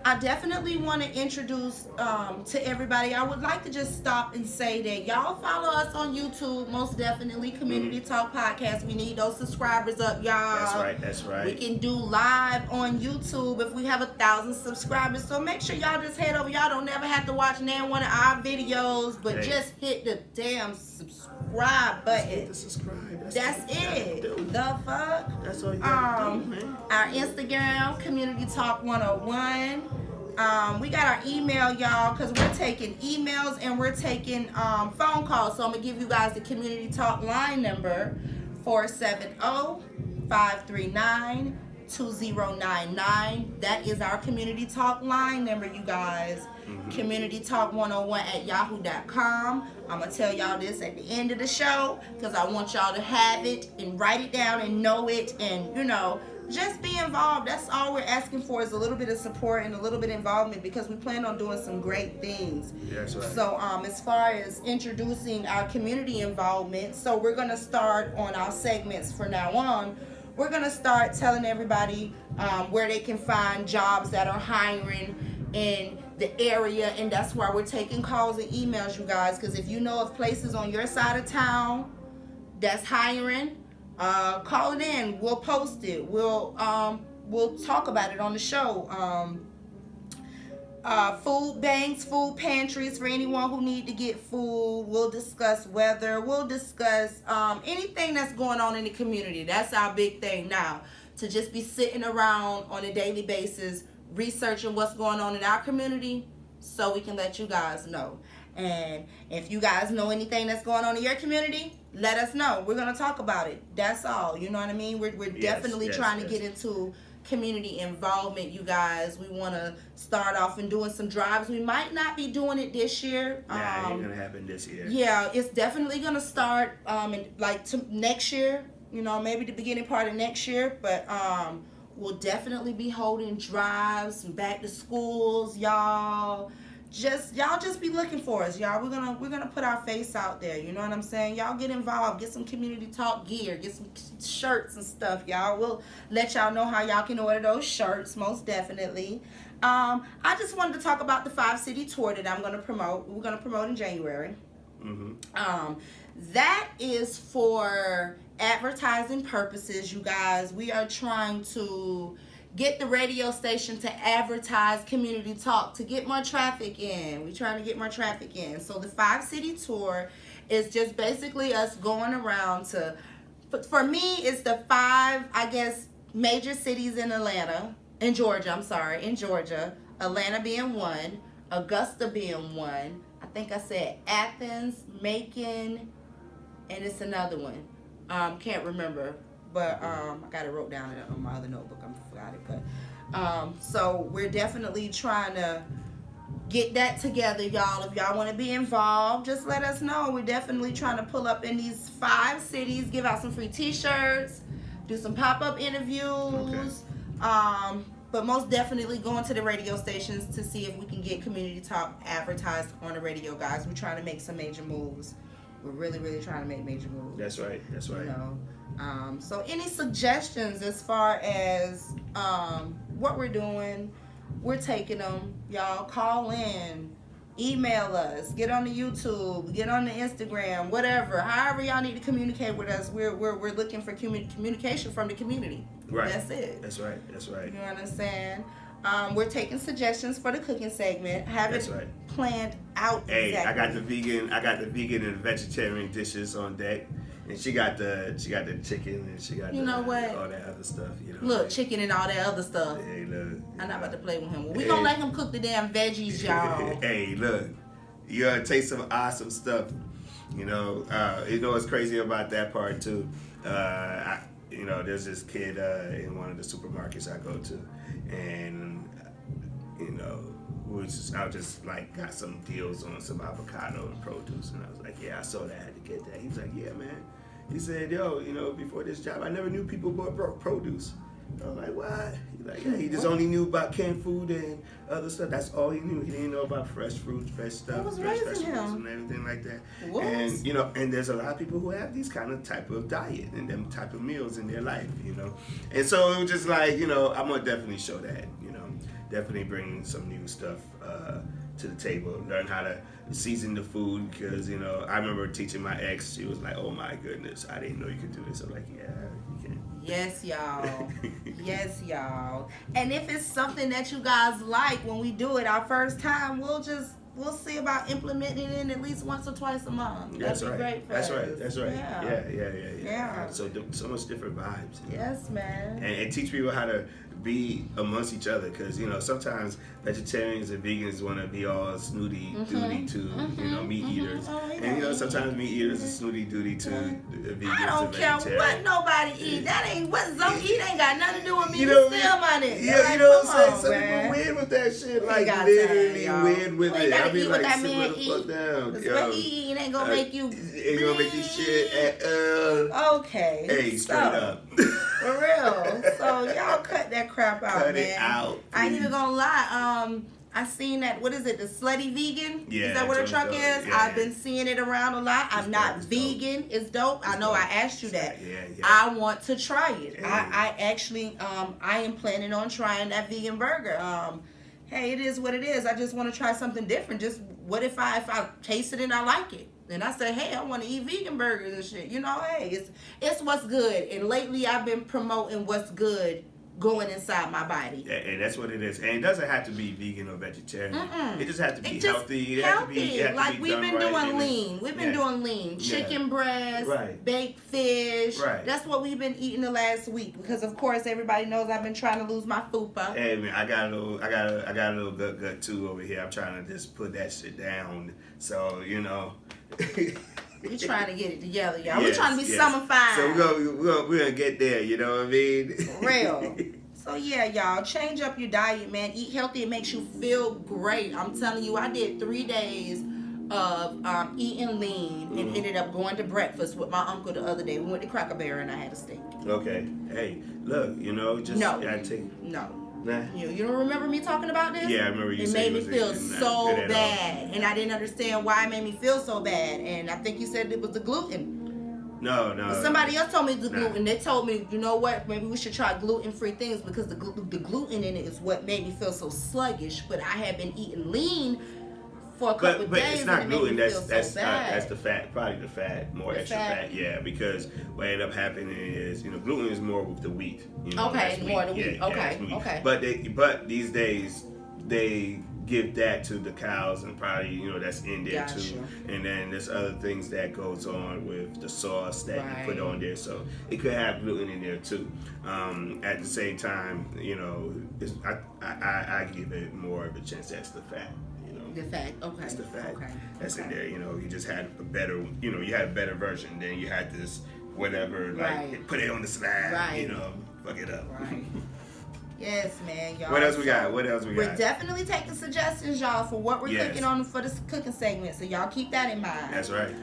I definitely want to introduce to everybody. I would like to just stop and say that y'all follow us on YouTube, most definitely, Community Talk Podcast. We need those subscribers up, y'all. That's right. We can do live on YouTube if we have 1,000 subscribers. So make sure y'all just head over. Y'all don't never have to watch one of our videos, but just hit the damn subscribe button. Hit the subscribe. That's it. The fuck? That's all you gotta do, man. Our Instagram, Community Talk 101. We got our email, y'all, because we're taking emails and we're taking phone calls. So I'm going to give you guys the Community Talk line number, 470-539-2099. That is our Community Talk line number, you guys. Community Talk 101 at yahoo.com. I'm going to tell y'all this at the end of the show because I want y'all to have it and write it down and know it and, just be involved. That's all we're asking for is a little bit of support and a little bit of involvement because we plan on doing some great things. That's right. So as far as introducing our community involvement, so we're going to start on our segments from now on. We're going to start telling everybody where they can find jobs that are hiring in the area, and that's why we're taking calls and emails, you guys, because if you know of places on your side of town that's hiring, call it in. We'll post it. We'll talk about it on the show. Food banks, food pantries for anyone who need to get food. We'll discuss weather. We'll discuss anything that's going on in the community. That's our big thing now, to just be sitting around on a daily basis researching what's going on in our community so we can let you guys know. And if you guys know anything that's going on in your community, let us know. We're going to talk about it. That's all. You know what I mean? We're definitely trying to get into community involvement, you guys. We want to start off and doing some drives. We might not be doing it this year. It ain't going to happen this year. Yeah, it's definitely going to start next year, maybe the beginning part of next year. But we'll definitely be holding drives back to schools, y'all. y'all just be looking for us, y'all. We're gonna put our face out there. You know what I'm saying? Y'all get involved. Get some community talk gear. Get some shirts and stuff, y'all. We'll let y'all know how y'all can order those shirts, most definitely. I just wanted to talk about the 5-city tour that I'm gonna promote. We're gonna promote in January. That is for advertising purposes, you guys. We are trying to get the radio station to advertise community talk to get more traffic in. We're trying to get more traffic in. So the 5-city tour is just basically us going around to, for me, it's the 5, I guess, major cities in Georgia. Atlanta being 1, Augusta being 1. I think I said Athens, Macon, and it's another one. Can't remember. But I got it wrote down on my other notebook. I forgot it. But so we're definitely trying to get that together, y'all. If y'all want to be involved, just let us know. We're definitely trying to pull up in these 5 cities, give out some free T-shirts, do some pop-up interviews. Okay. But most definitely going to the radio stations to see if we can get community talk advertised on the radio, guys. We're trying to make some major moves. We're really, really trying to make major moves. That's right. That's right. You know? So any suggestions as far as what we're doing, we're taking them. Y'all call in, email us, get on the YouTube, get on the Instagram, whatever. However y'all need to communicate with us, we're looking for communication from the community. Right. That's it. That's right. That's right. You understand? We're taking suggestions for the cooking segment. Have it planned out. Hey, exactly. I got the vegan and vegetarian dishes on deck. And she got the chicken and she got all that other stuff. You know, look, chicken and all that other stuff. Hey, look. I'm not about to play with him. We gonna let him cook the damn veggies, y'all. Hey, look. You're gonna taste some awesome stuff. You know what's crazy about that part too? There's this kid in one of the supermarkets I go to, and I just like got some deals on some avocado and produce, and I was like, yeah, I saw that, I had to get that. He was like, yeah, man. He said, yo, before this job, I never knew people bought produce. I was like, what? He's like, yeah, he just only knew about canned food and other stuff. That's all he knew. He didn't know about fresh fruits, fresh stuff, fresh vegetables and everything like that. What? And and there's a lot of people who have these kind of type of diet and them type of meals in their life, And so it was just like, I'm gonna definitely show that, definitely bring some new stuff to the table, learn how to season the food, because I remember teaching my ex. She was like, oh my goodness, I didn't know you could do this. I'm like, yeah, you can. Yes, y'all. Yes, y'all. And if it's something that you guys like when we do it our first time, we'll see about implementing it at least once or twice a month. That's right. Great for That's us. right. That's right. Yeah. So much different vibes. Yes, man. And teach people how to be amongst each other, because sometimes vegetarians and vegans want to be all snooty duty to meat eaters, and sometimes meat eaters are snooty duty to vegans. I don't care what nobody eat. That ain't what some eat ain't got nothing to do with me. Still money. Yeah, like, you know what I'm saying. Some man. people weird with that shit, like literally weird with it. I mean, like, sit the fuck down. What he eat ain't gonna make you. Ain't gonna make you shit at Okay. Hey, straight up. For real. So y'all cut that crap out, cut man. It out. I ain't even gonna lie. I seen that. What is it? The Slutty Vegan? Yeah. Is that what the truck is? Yeah, I've been seeing it around a lot. I'm not vegan. Dope. It's dope. I know. I asked you that. Yeah. I want to try it. Yeah. I actually I am planning on trying that vegan burger. Hey, it is what it is. I just want to try something different. Just what if I taste it and I like it? And I say, hey, I want to eat vegan burgers and shit. Hey, it's what's good. And lately I've been promoting what's good going inside my body. Yeah, and that's what it is. And it doesn't have to be vegan or vegetarian. Mm-mm. It just has to be healthy. Like we've been doing lean. We've been doing lean. Chicken breast, baked fish. Right. That's what we've been eating the last week, because of course everybody knows I've been trying to lose my fupa. Hey man, I got a little gut too over here. I'm trying to just put that shit down. So We trying to get it together, y'all. We're trying to be summer fine. So we're gonna get there. You know what I mean? For real. So yeah, y'all, change up your diet, man. Eat healthy. It makes you feel great. I'm telling you, I did 3 days of eating lean and ended up going to breakfast with my uncle the other day. We went to Cracker Barrel and I had a steak. Okay. Hey, look, just gotta take. No. Nah. You don't remember me talking about this? Yeah, I remember you It saying made me feel so bad, and I didn't understand why it made me feel so bad. And I think you said it was the gluten. No. But somebody else told me the gluten. They told me, you know what? Maybe we should try gluten-free things because the gluten in it is what made me feel so sluggish. But I had been eating lean for a couple of days. But it's not and it gluten. made me feel That's so bad. that's the fat. Probably the fat, more The extra fat. Yeah, because what ended up happening is gluten is more with the wheat. Okay, that's more the wheat. Yeah, Okay, it's wheat. okay. But these days they give that to the cows and probably that's in there too. And then there's other things that goes on with the sauce that you put on there, so it could have gluten in there too. At the same time, I give it more of a chance. That's the fat. The fat, okay. That's the fat. Okay. That's in there. You just had a better, you had a better version. Then you had this whatever, like put it on the slab. Right. Fuck it up. Right. Yes, man, y'all. What else we got? We're definitely taking suggestions, y'all, for what we're cooking on for this cooking segment. So y'all keep that in mind. That's right.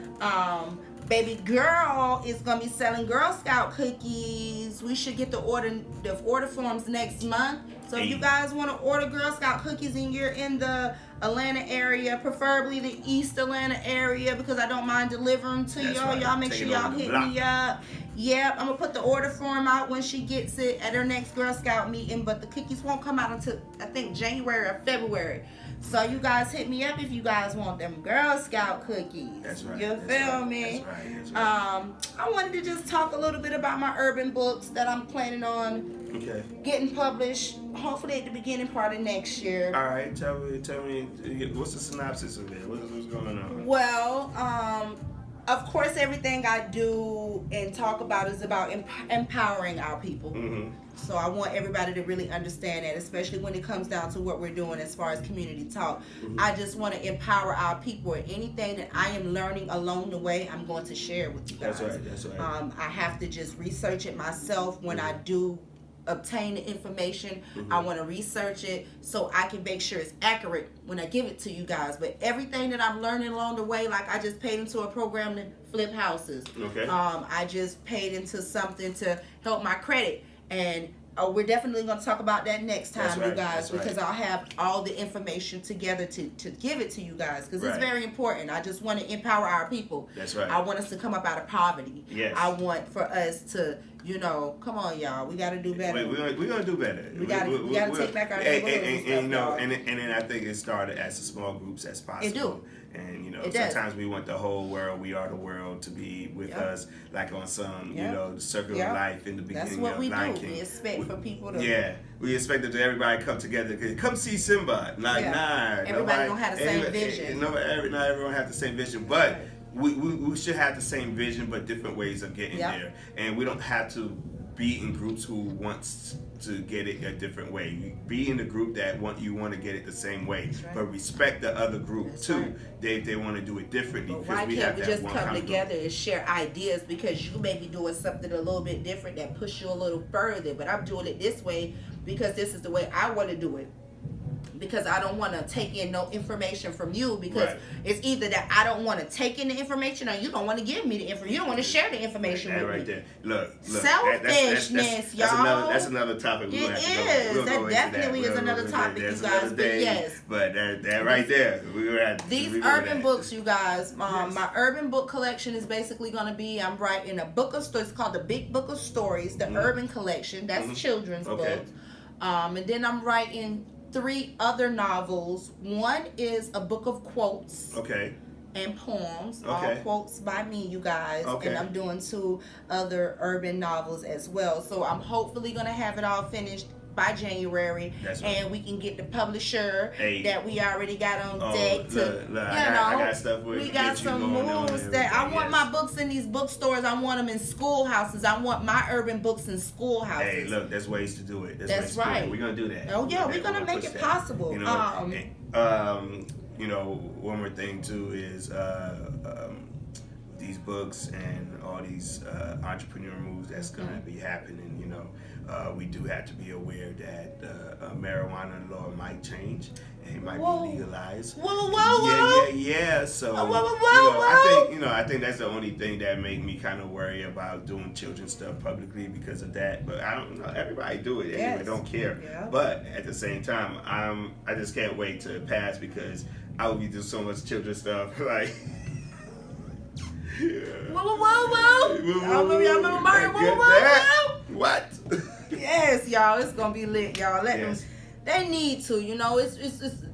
Baby girl is gonna be selling Girl Scout cookies. We should get the order forms next month. So if you guys want to order Girl Scout cookies and you're in the Atlanta area, preferably the East Atlanta area, because I don't mind delivering to y'all. Right. Y'all make sure y'all hit me up. Yep, I'm gonna put the order form out when she gets it at her next Girl Scout meeting, but the cookies won't come out until I think January or February. So you guys hit me up if you guys want them Girl Scout cookies. That's right. You feel me? That's right. I wanted to just talk a little bit about my urban books that I'm planning on getting published, hopefully at the beginning part of next year. All right, tell me, what's the synopsis of it? What's going on? Well, of course, everything I do and talk about is about empowering our people. Mm-hmm. So I want everybody to really understand that, especially when it comes down to what we're doing as far as community talk. Mm-hmm. I just want to empower our people. And anything that I am learning along the way, I'm going to share with you guys. That's right. I have to just research it myself when I do obtain the information. I want to research it so I can make sure it's accurate when I give it to you guys. But everything that I'm learning along the way, like I just paid into a program to flip houses. Okay. I just paid into something to help my credit, and we're definitely going to talk about that next time, you guys, because I'll have all the information together to give it to you guys, because it's very important. I just want to empower our people. That's right. I want us to come up out of poverty. Yes. I want for us to, come on, y'all. We got to do better. We're gonna do better. We gotta take back our neighborhoods and then I think it started as small groups as possible. It do. And it sometimes does. we want the whole world, we are the world, to be with us, like on some, the circle of life in the beginning. That's what of we Lion do. King. We expect for people to. Yeah, we expect that everybody come together. Come see Simba. Like, nah, everybody don't have the same vision. Not everyone have the same vision, but we should have the same vision, but different ways of getting there. And we don't have to be in groups who wants to get it a different way. You be in the group that want to get it the same way, but respect the other group too. They want to do it differently. But why can't we just come together and share ideas? Because you may be doing something a little bit different that push you a little further, but I'm doing it this way because this is the way I want to do it. Because I don't want to take in no information from you, because it's either that I don't want to take in the information or you don't want to give me the information. You don't want to share the information with me. There. Look. Selfishness, y'all. That's another topic. It is. That definitely is another topic, you guys. But yes. But that right there. These urban books, you guys. My urban book collection is basically going to be, I'm writing a book of stories. It's called the Big Book of Stories, the Urban Collection. That's children's books. And then I'm writing 3 other novels. One is a book of quotes and poems, all quotes by me, you guys. And I'm doing 2 other urban novels as well. So I'm hopefully going to have it all finished by January, and we can get the publisher that we already got on deck to, I got stuff we got some moves that I want my books in these bookstores. I want them in schoolhouses. I want my urban books in schoolhouses. Hey, look, there's ways to do it. That's right. We're gonna do that. Oh yeah, we're gonna make it possible. One more thing too is these books and all these entrepreneur moves that's gonna be happening. We do have to be aware that marijuana law might change and it might be legalized. Whoa! Yeah. So I think that's the only thing that make me kind of worry about doing children's stuff publicly because of that. But I don't know. Everybody do it anyway. Don't care. Yeah. But at the same time, I just can't wait to pass because I will be doing so much children's stuff. Like. Whoa. Y'all remember Mario? Whoa. What? Yes, y'all. It's gonna be lit, y'all. Let them. Yes. They need to, you know. It's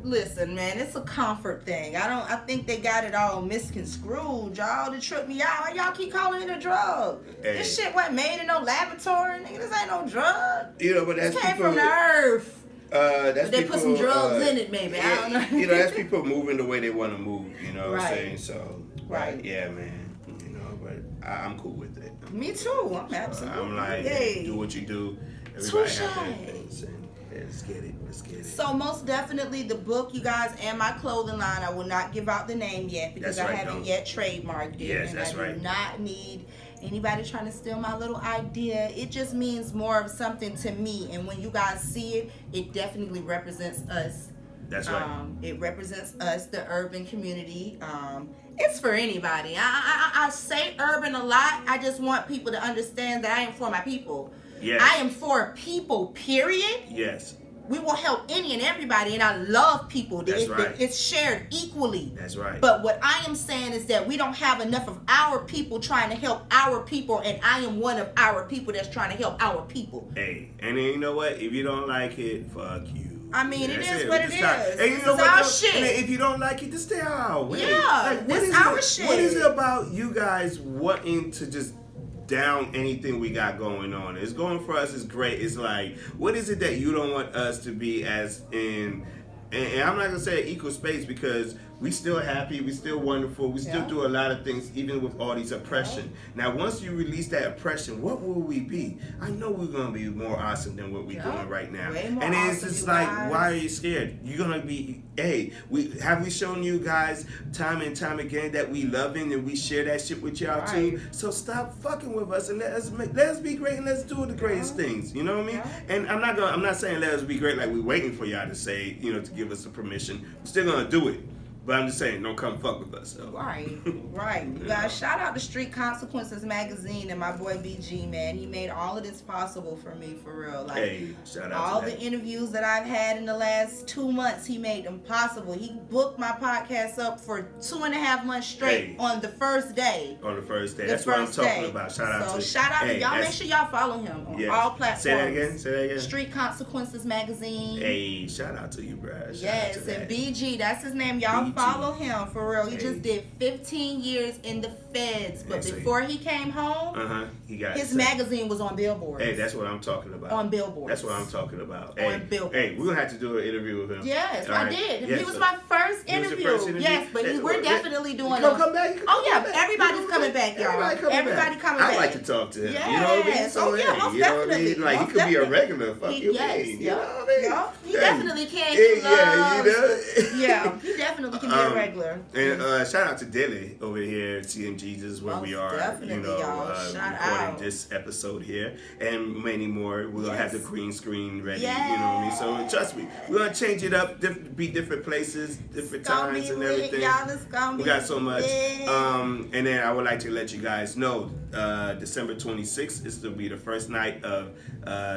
listen, man. It's a comfort thing. I think they got it all misconstrued, y'all. To trip me out. Why y'all keep calling it a drug? Hey. This shit wasn't made in no laboratory, nigga. This ain't no drug. You know, but that's It came people, from the earth. That's But they people, put some drugs in it, maybe. I don't know. You know, that's people moving the way they want to move. You know what I'm Right. saying? So, Right. Yeah, man. You know, but I'm cool with it. Me too. I'm absolutely. I'm like, Yay. do what you do. Everybody Touche. have their things, and let's get it. So most definitely the book, you guys, and my clothing line. I will not give out the name yet because That's I right, haven't don't. yet trademarked it. Yes, and that's I right. do not need anybody trying to steal my little idea. It just means more of something to me. And when you guys see it, it definitely represents us. That's right. It represents us, the urban community. It's for anybody. I say urban a lot. I just want people to understand that I am for my people. Yes. I am for people, period. Yes. We will help any and everybody, and I love people. That's right. It's shared equally. That's right. But what I am saying is that we don't have enough of our people trying to help our people, and I am one of our people that's trying to help our people. Hey, and then you know what? If you don't like it, fuck you. I mean, it That's is what We it just stop. is. And you This know is what? our though? shit. And if you don't like it, just stay out our way. Yeah, what this is our it? shit. What is it about you guys wanting to just down anything we got going on? It's going for us is great. It's like, what is it that you don't want us to be as in? And I'm not gonna say equal space because we still happy, we still wonderful, we still Yeah. do a lot of things even with all these oppression. Now, once you release that oppression, what will we be? I know we're gonna be more awesome than what we're Yeah. doing right now. Way more And it's awesome, just you like, guys. why are you scared? You're gonna be. Hey, we shown you guys time and time again that we loving and we share that shit with y'all too. Right. So stop fucking with us and let us be great and let's do the greatest things. You know what I mean? Yeah. And I'm not saying let us be great like we waiting for y'all to say, to give us the permission. We're still gonna do it. But I'm just saying, don't come fuck with us. So. Right. You guys, shout out to Street Consequences magazine and my boy BG, man. He made all of this possible for me, for real. Like, Hey, shout out all to that. the interviews that I've had in the last 2 months, he made them possible. He booked my podcast up for 2.5 months straight Hey. on the first day. On the first day. The That's what I'm first talking day. about. Shout out to shout out to y'all. Make that's- sure y'all follow him on yes. all platforms. Say that again. Street Consequences magazine. Hey, shout out to you, bro. Shout out Yes, to and that. BG, that's his name. Y'all BG. follow him for real. He Hey. just did 15 years in the feds, but Hey, so before he came home, He got his set. magazine was on billboards. Hey, that's what I'm talking about. On billboards. That's what I'm talking about. On Hey, billboards. hey, we're gonna have to do an interview with him. Yes, All I right? did. Yes, He was so- my first He was your interview. first interview? Yes, but we're definitely doing Come back. Oh yeah, back. everybody's You know coming what I'm back, y'all. saying? Everybody coming I back. like to talk to him. Yes. You know what I mean? So, Oh, yeah, hey, most you know what I definitely. mean? Like, he Most could be a definitely. regular. Fuck you, mean? You know what I mean? Yeah, he Hey. definitely can. Hey, He yeah, loves- you know? Yeah, he definitely can be a regular. And shout out to Dilly over here at CM Jesus where we Most are, definitely, y'all. Shout recording out. this episode here and many more. We're gonna have the Yes. green screen ready, you know what I mean? So trust me, we're gonna change it up, be different places, different It's gonna times be and lit, everything. y'all. It's gonna We be got so much. lit. And then I would like to let you guys know, December 26th is to be the first night of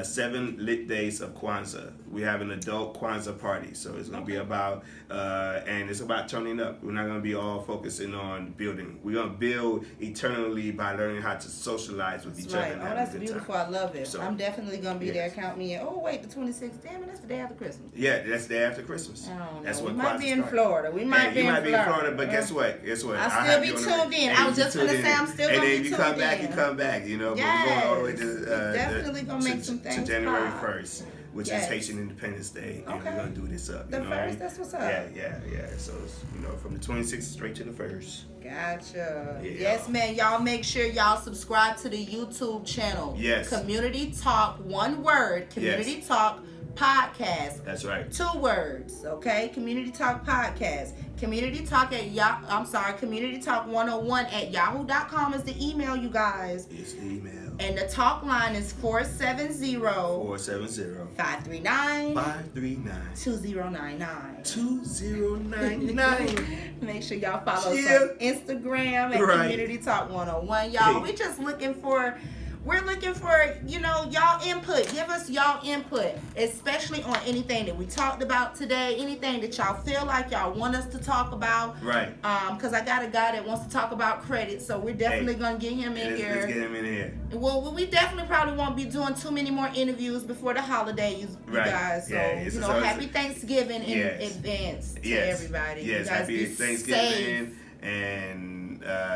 7 lit days of Kwanzaa. We have an adult Kwanzaa party, so it's gonna be about and it's about turning up. We're not gonna be all focusing on building. We're gonna build eternally by learning how to socialize with each That's other. right. and Oh, have a that's good beautiful. time. I love it. So, I'm definitely gonna be there. yes. Count me in. Oh wait, the 26th. Damn it, that's the day after Christmas. Yeah, that's the day after Christmas. I don't know. That's We when might Kwanzaa be in starts. Florida. We might Hey, be you in might be in Florida, but Uh, guess what? Guess what? I'll have still be you on the- tuned in. Hey, I was you just gonna tuned say in. I'm still and gonna then be you come tuned back, in. you come back. You know, but Yes. we're going all the way We definitely gonna make some things January pop. 1st, which Yes. is Haitian Independence Day, and Okay. we're gonna do this up. The you know what I first, mean? that's what's up. Yeah. So it's, from the 26th straight to the 1st. Gotcha. Yeah. Yes, man. Y'all make sure y'all subscribe to the YouTube channel. Yes. Community Talk, one word. Community Talk Podcast. That's right. 2 words, okay? Community Talk Podcast. Community Talk Community Talk 101 at yahoo.com is the email, you guys. It's the email. And the talk line is 470 470 539 539 2099. 2099. Make sure y'all follow us Yeah. on Instagram at Right. Community Talk 101. Y'all, Hey. we're looking for, y'all input. Give us y'all input, especially on anything that we talked about today, anything that y'all feel like y'all want us to talk about. Right. Because I got a guy that wants to talk about credit, so we're definitely going to get him in here. Let's get him in here. Well, we definitely probably won't be doing too many more interviews before the holidays, you Right. guys. So, Yeah, it's happy Thanksgiving in Yes. advance to Yes. everybody. Yes, You guys happy be Thanksgiving safe. and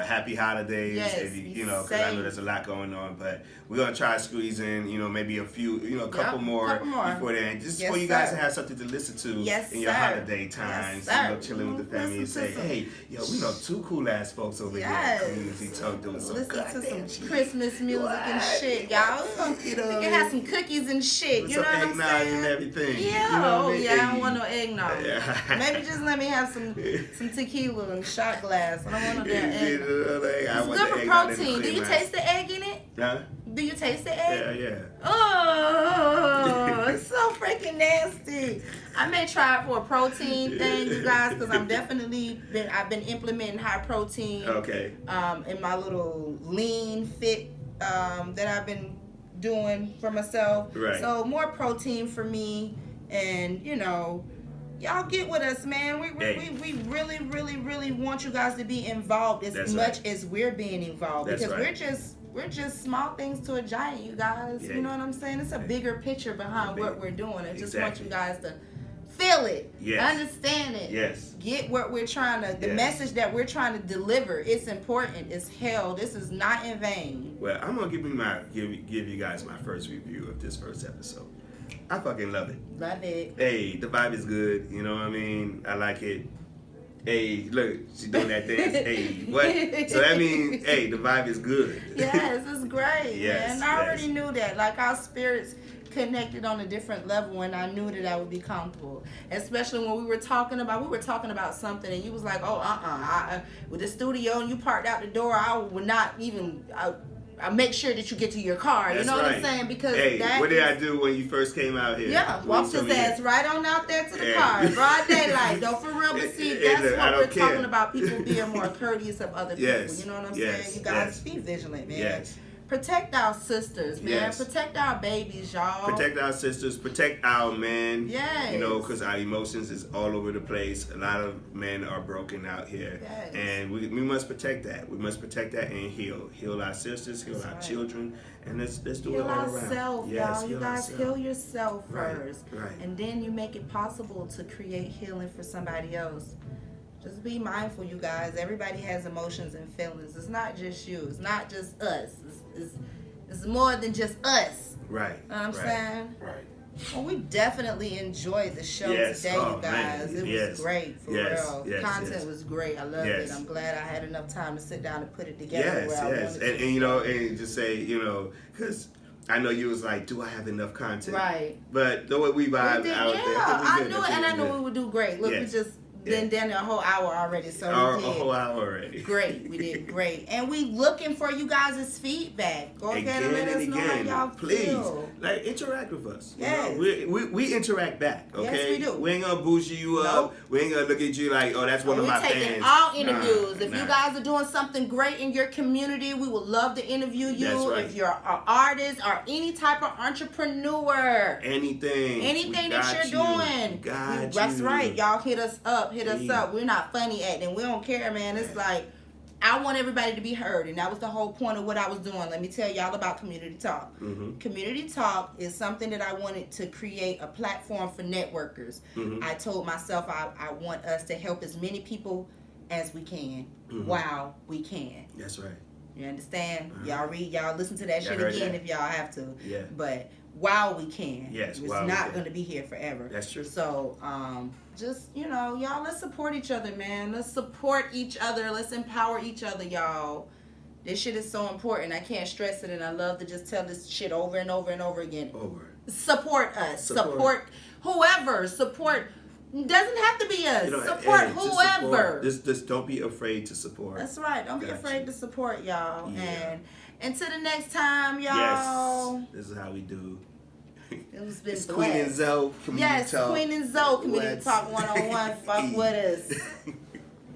happy holidays. Yes, if be because I know safe. there's a lot going on, but we're gonna try to squeeze in, maybe a few, a couple more before then, just Yes, for you guys sir. to have something to listen to Yes, in your sir. holiday times. Yes, sir. Chilling with the family and Listen say, to some- hey, we know two cool ass folks over here Yes. at Community Talk doing some Listen to goddamn some shit. Christmas music and What? shit, y'all. You know We what can I have mean? some cookies and shit. With You know some what I'm eggnog saying? and everything. Yeah. You know what I mean? I don't Hey. want no eggnog. Yeah. Maybe just let me have some tequila and shot glass. I don't want no damn eggnog. It's good for protein. Do you taste the egg in it? Huh? Do you taste the egg? Yeah. Oh, it's so freaking nasty. I may try it for a protein thing, you guys, because I've been implementing high protein Okay. in my little lean fit that I've been doing for myself. Right. So more protein for me, and y'all get with us, man. We really, really, really want you guys to be involved as That's much right. as we're being involved, That's because right. we're just small things to a giant, you guys. Yeah. You know what I'm saying? It's a bigger picture behind what we're doing. I just want Exactly. you guys to feel it, Yes. understand it, Yes. get what we're trying to, the Yes. message that we're trying to deliver. It's important. It's hell. This is not in vain. Well, I'm gonna give you guys my first review of this first episode. I fucking love it. Love it. Hey, the vibe is good. You know what I mean? I like it. Hey, look, she's doing that dance. Hey, what? So that means, hey, the vibe is good. Yes, it's great. Yes, man. I already yes. knew that. Like, our spirits connected on a different level, and I knew that I would be comfortable. Especially when we were talking about something, and you was like, oh, with the studio, and you parked out the door, I would not even. I make sure that you get to your car. That's you know right. what I'm saying? Because Hey, that what did is- I do when you first came out here? Yeah, walked his ass right on out there to the Yeah. car. Broad daylight, though, for real. But see, Hey, that's look, I what don't we're care. talking about. People being more courteous of other people. Yes. You know what I'm Yes. saying? You guys be vigilant, man. Yes. Protect our sisters, man. Yes. Protect our babies, y'all. Protect our sisters, protect our men. Yes. Because our emotions is all over the place. A lot of men are broken out here. Yes. And we must protect that. We must protect that and heal. Heal our sisters, heal That's our right. children, and let's do Heal it all around. ourselves, Yes, y'all. You heal guys ourselves. heal yourself Right, first. right. And then you make it possible to create healing for somebody else. Just be mindful, you guys. Everybody has emotions and feelings. It's not just you. It's not just us. It's more than just us. Right. You know what I'm right, saying? Right. Well, we definitely enjoyed the show Yes. today, Oh, you guys. man. It Yes. was great, for Yes. real. Yes. Content Yes. was great. I loved Yes. it. I'm glad I had enough time to sit down and put it together. Yes, where I yes. wanted to. And just say, because I know you was like, do I have enough content? Right. But the way we vibe We did, out yeah, there. I knew it, and I knew we would do great. Look, Yes. we just been down there a whole hour already, so A we did whole hour already. great. We did great, and we looking for you guys' feedback. Go ahead and let us know how y'all Please, feel. like interact with us. Yes. We interact back. Okay, Yes, we do. We ain't gonna bougie you up. Nope. We ain't gonna look at you like, oh, that's one of We're my taking fans. all interviews. If Nah. you guys are doing something great in your community, we would love to interview you. That's right. If you're an artist or any type of entrepreneur, anything anything we that got you're you. doing, Got that's you. right. Y'all hit us up. Hit us Please. up. We're not funny acting. We don't care, man. It's like, I want everybody to be heard, and that was the whole point of what I was doing. Let me tell y'all about Community Talk. Mhm. Community Talk is something that I wanted to create a platform for networkers. Mhm. I told myself I want us to help as many people as we can Mhm. while we can. That's right. You understand? Uh-huh. Y'all listen to that Y'all shit heard again that. if y'all have to. Yeah. But while we can. Yes, It's while we not can. going to be here forever. That's true. So, just, y'all, let's support each other, man. Let's support each other. Let's empower each other, y'all. This shit is so important. I can't stress it, and I love to just tell this shit over and over and over again. Over. Support us. Support. Support whoever. Support. Doesn't have to be us. You know, Support hey, just whoever. Just don't be afraid to support. That's right. Don't be Got afraid you. to support, y'all. Yeah. And until the next time, y'all. Yes. This is how we do. It's been It's blessed. Queen and Zoe Community Yes, Talk. Queen and Zoe Community Let's- Talk 101. Fuck with us.